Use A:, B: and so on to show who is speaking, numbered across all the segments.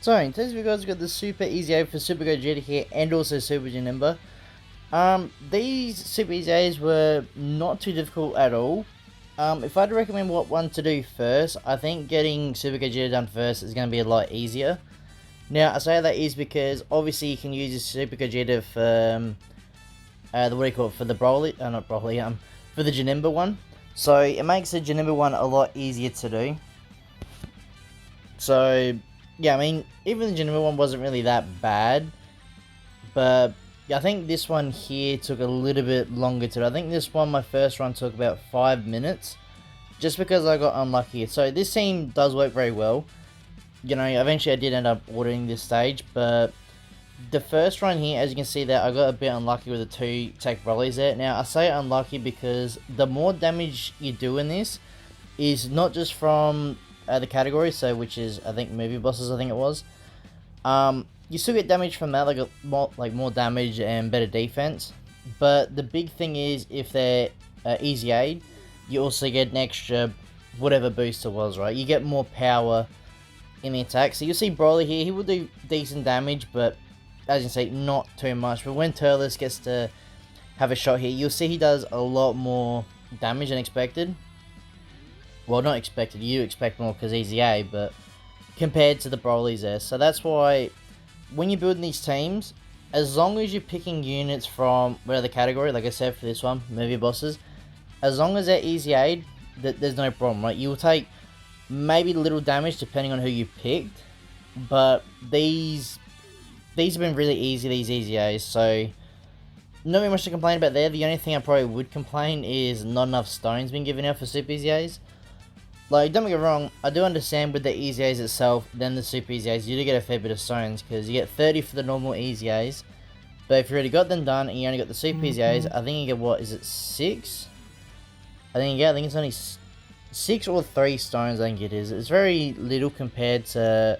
A: So in today's video guys, we've got the Super EZA for Super Gogeta here and also Super Janemba. These Super EZAs were not too difficult at all. If I had to recommend what one to do first, I think getting Super Gogeta done first is going to be a lot easier. Now I say that is because obviously you can use Super Gogeta for for the Broly, not Broly, for the Janemba one. So it makes the Janemba one a lot easier to do. So yeah, I mean, even the Janemba one wasn't really that bad, but I think this one here took a little bit longer to do. I think this one, my first run, took about 5 minutes, just because I got unlucky. So this team does work very well. You know, eventually I did end up ordering this stage, but the first run here, as you can see there, I got a bit unlucky with the 2 tech Brolys there. Now, I say unlucky because the more damage you do in this is not just from the category, so which is I think movie bosses, I think it was. You still get damage from that, like more damage and better defense. But the big thing is if they're easy aid, you also get an extra whatever boost it was, right? You get more power in the attack. So you'll see Broly here, he will do decent damage, but as you can see, not too much. But when Turles gets to have a shot here, you'll see he does a lot more damage than expected. Well, not expected, you expect more because EZA, but compared to the Brolys there. So that's why when you're building these teams, as long as you're picking units from whatever the category, like I said for this one, movie bosses, as long as they're easy aid, there's no problem, right? You will take maybe little damage depending on who you picked, but these have been really easy, these EZAs, so not really much to complain about there. The only thing I probably would complain is not enough stones being given out for Super EZAs. Like, don't get me wrong, I do understand with the EZAs itself, then the Super EZAs, you do get a fair bit of stones, because you get 30 for the normal EZAs, but if you already got them done, and you only got the Super EZAs, I think you get, what, is it 6? I think it's only 6 or 3 stones, I think it is. It's very little compared to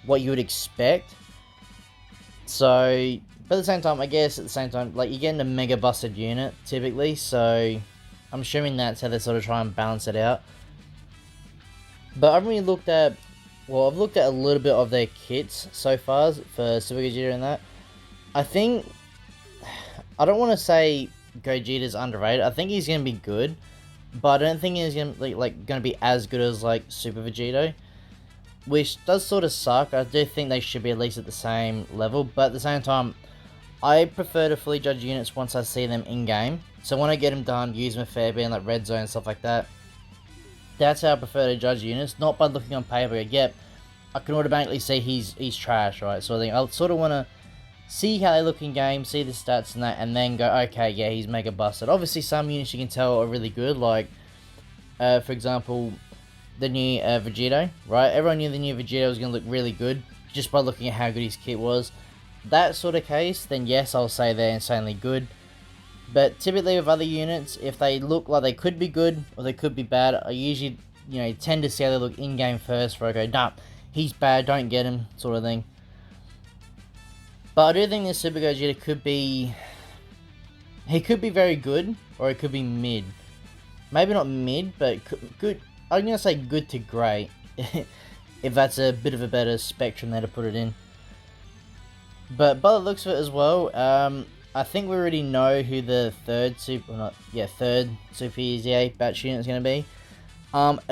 A: what you would expect. So, but at the same time, I guess at the same time, like, you're getting a mega busted unit, typically, so I'm assuming that's how they sort of try and balance it out. But I've really looked at, well, I've looked at a little bit of their kits so far for Super Gogeta and that. I think, I don't want to say Gogeta's underrated. I think he's going to be good, but I don't think he's going to be as good as like Super Vegito, which does sort of suck. I do think they should be at least at the same level, but at the same time, I prefer to fully judge units once I see them in game. So when I get them done, use them a fair bit in like red zone and stuff like that. That's how I prefer to judge units, not by looking on paper. Yep, I can automatically see he's trash, right? So I think I'll sort of want to see how they look in game, see the stats and that, and then go, okay, yeah, he's mega busted. Obviously, some units you can tell are really good, like, for example, the new Vegito, right? Everyone knew the new Vegito was going to look really good just by looking at how good his kit was. That sort of case, then yes, I'll say they're insanely good. But typically with other units, if they look like they could be good or they could be bad, I usually, tend to see how they look in-game first before I go, nah, he's bad, don't get him, sort of thing. But I do think this Super Gogeta could be, he could be very good, or it could be mid. Maybe not mid, but good, I'm going to say good to great, if that's a bit of a better spectrum there to put it in. But by the looks of it as well, I think we already know who the third Super EZA batch unit is going to be.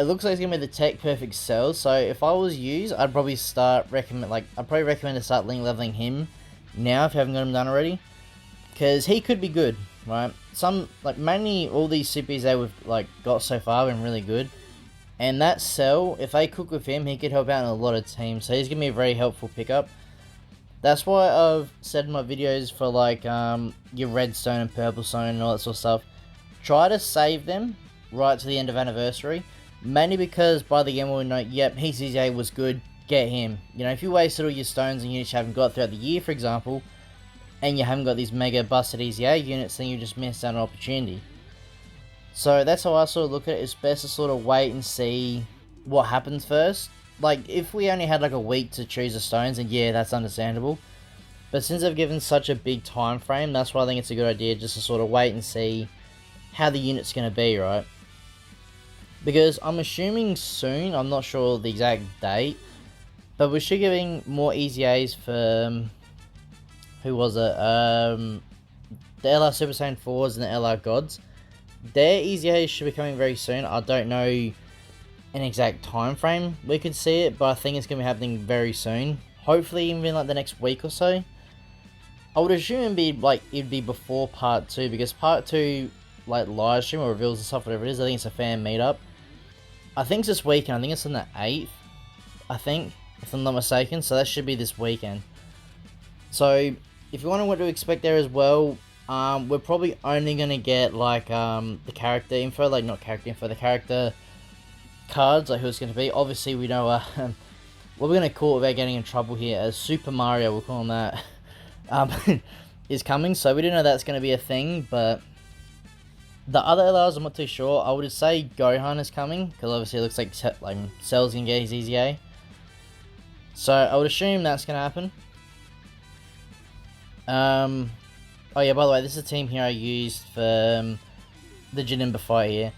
A: It looks like it's going to be the Tech Perfect Cell. So if I was you, I'd probably recommend to start link leveling him now if you haven't got him done already, because he could be good, right? Mainly all these Super EZA we've got so far have been really good, and that Cell, if they cook with him, he could help out in a lot of teams. So he's going to be a very helpful pickup. That's why I've said in my videos for your redstone and purple stone and all that sort of stuff, try to save them right to the end of anniversary, mainly because by the end we'll know, yep, his EZA was good, get him. If you wasted all your stones and units you haven't got throughout the year, for example, and you haven't got these mega busted EZA units, then you just missed out on an opportunity. So that's how I sort of look at it. It's best to sort of wait and see what happens first. Like, if we only had a week to choose the stones, then yeah, that's understandable. But since they've given such a big time frame, that's why I think it's a good idea just to sort of wait and see how the unit's going to be, right? Because I'm assuming soon, I'm not sure the exact date, But we're still getting more EZAs for, who was it? The LR Super Saiyan 4s and the LR Gods. Their EZAs should be coming very soon. I don't know an exact time frame we could see it, but I think it's going to be happening very soon. Hopefully even like the next week or so. I would assume it'd be before part 2, because part 2, like, live stream or reveals and stuff, whatever it is, I think it's a fan meetup. I think it's this weekend. I think it's on the 8th, I think, if I'm not mistaken. So that should be this weekend. So if you want to know what to expect there as well, we're probably only going to get like the character info, like not character info, the character cards, like who it's going to be. Obviously we know what we're going to call it without getting in trouble here, as Super Mario, we'll call him that, is coming. So we do know that's going to be a thing, but the other LRs I'm not too sure. I would say Gohan is coming, because obviously it looks like Cell's going to get his EZA. So I would assume that's going to happen. Oh yeah, by the way, this is the team here I used for the Janemba fight here.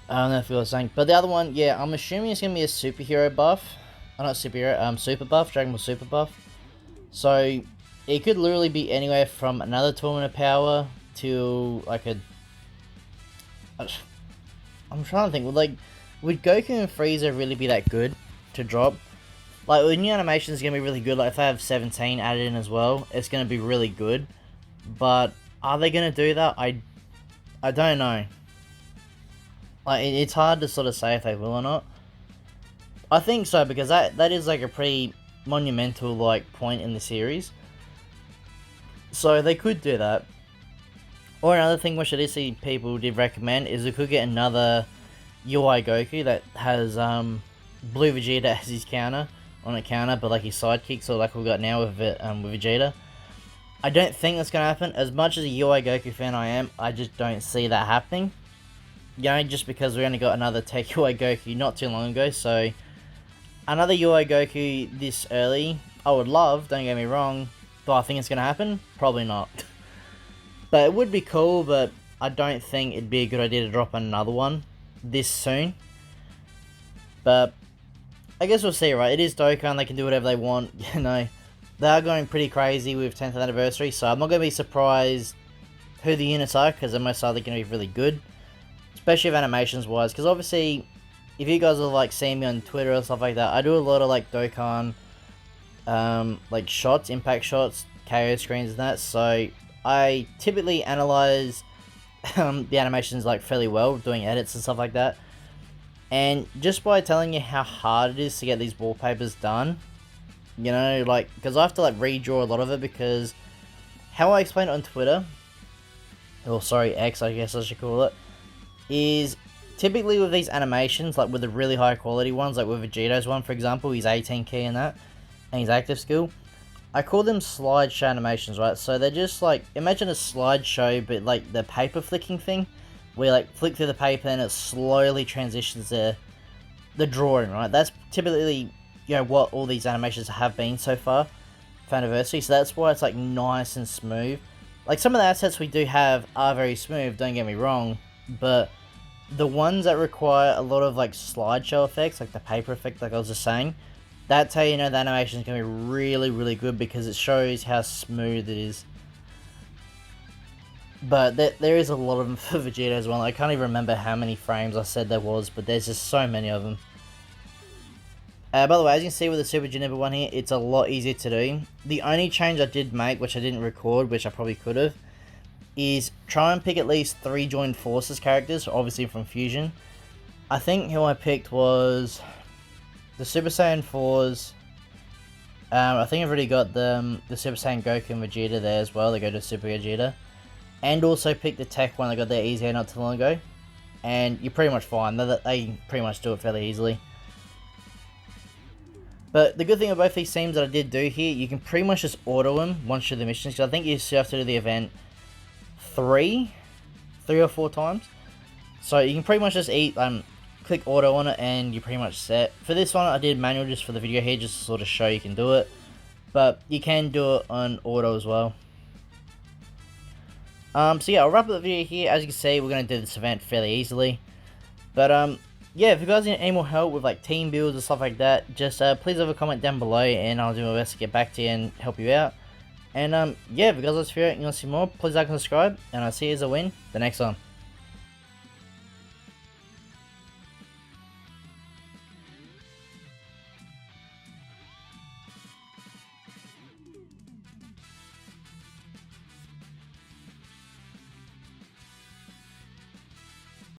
A: I don't know if you were saying, but the other one, yeah, I'm assuming it's going to be a superhero buff. Oh, not superhero, super buff, Dragon Ball Super buff. So it could literally be anywhere from another Tournament of Power to like a... I'm trying to think, would Goku and Frieza really be that good to drop? Like, the new animation is going to be really good. Like, if they have 17 added in as well, it's going to be really good. But are they going to do that? I don't know. Like, it's hard to sort of say if they will or not. I think so, because that is like a pretty monumental like point in the series. So they could do that. Or another thing which I did see people did recommend is we could get another UI Goku that has Blue Vegeta as his counter. On a counter, but like his sidekick, so like we got now with Vegeta. I don't think that's gonna happen. As much as a UI Goku fan I am, I just don't see that happening. You know, just because we only got another Tech UI Goku not too long ago, so another UI Goku this early, I would love, don't get me wrong, but I think it's gonna happen? Probably not. But it would be cool, but I don't think it'd be a good idea to drop another one this soon. But I guess we'll see, right? It is Dokkan, they can do whatever they want, you know. They are going pretty crazy with 10th anniversary, so I'm not going to be surprised who the units are, because they're most likely going to be really good. Especially if animations wise, because obviously, if you guys will like see me on Twitter or stuff like that, I do a lot of like Dokkan, like shots, impact shots, KO screens and that, so I typically analyze the animations like fairly well, doing edits and stuff like that. And just by telling you how hard it is to get these wallpapers done, you know, like, because I have to like redraw a lot of it, because how I explain it on Twitter, or sorry, X I guess I should call it, is typically with these animations, like with the really high quality ones, like with Vegeta's one for example, he's 18 key and that, and his active skill, I call them slideshow animations, right? So they're just like, imagine a slideshow, but like the paper flicking thing, where you like flick through the paper and it slowly transitions to the drawing, right? That's typically, you know, what all these animations have been so far for anniversary, so that's why it's like nice and smooth. Like some of the assets we do have are very smooth, don't get me wrong, but the ones that require a lot of like slideshow effects, like the paper effect, like I was just saying, that's how you know the animation is going to be really, really good, because it shows how smooth it is. But there is a lot of them for Vegeta as well. I can't even remember how many frames I said there was, but there's just so many of them. By the way, as you can see with the Super Janemba one here, it's a lot easier to do. The only change I did make, which I didn't record, which I probably could have, is try and pick at least 3 Joined Forces characters, obviously from Fusion. I think who I picked was the Super Saiyan 4s. I think I've already got the Super Saiyan Goku and Vegeta there as well. They go to Super Vegeta. And also pick the tech one that got their EZA not too long ago. And you're pretty much fine. They pretty much do it fairly easily. But the good thing about both these teams that I did do here, you can pretty much just auto them once you do the missions. Because I think you still have to do the event 3 or 4 times. So you can pretty much just click auto on it and you're pretty much set. For this one I did manual just for the video here, just to sort of show you can do it. But you can do it on auto as well. So yeah, I'll wrap up the video here. As you can see, we're going to do this event fairly easily. But yeah, if you guys need any more help with like team builds and stuff like that, just please leave a comment down below and I'll do my best to get back to you and help you out. And yeah, if you guys like this video and you want to see more, please like and subscribe, and I'll see you as I win the next one.